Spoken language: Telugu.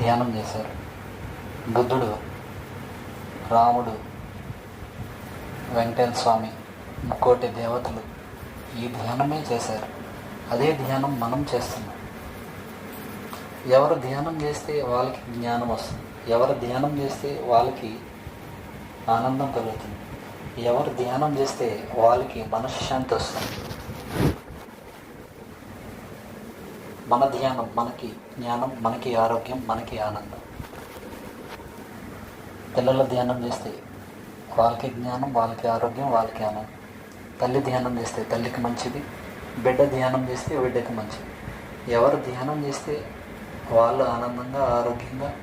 ధ్యానం చేశారు. బుద్ధుడు, రాముడు, వెంకటేశ్వర స్వామి, ముక్కోటి దేవతలు ఈ ధ్యానమే చేశారు. అదే ధ్యానం మనం చేస్తున్నాం. ఎవరు ధ్యానం చేస్తే వాళ్ళకి జ్ఞానం వస్తుంది. ఎవరు ధ్యానం చేస్తే వాళ్ళకి ఆనందం కలుగుతుంది. ఎవరు ధ్యానం చేస్తే వాళ్ళకి మనశ్శాంతి వస్తుంది. మన ధ్యానం మనకి జ్ఞానం, మనకి ఆరోగ్యం, మనకి ఆనందం. పిల్లల ధ్యానం చేస్తే వాళ్ళకి జ్ఞానం, వాళ్ళకి ఆరోగ్యం, వాళ్ళకి ఆనందం. తల్లి ధ్యానం చేస్తే తల్లికి మంచిది, బిడ్డ ధ్యానం చేస్తే బిడ్డకి మంచిది. ఎవరు ధ్యానం చేస్తే వాళ్ళు ఆనందంగా, ఆరోగ్యంగా,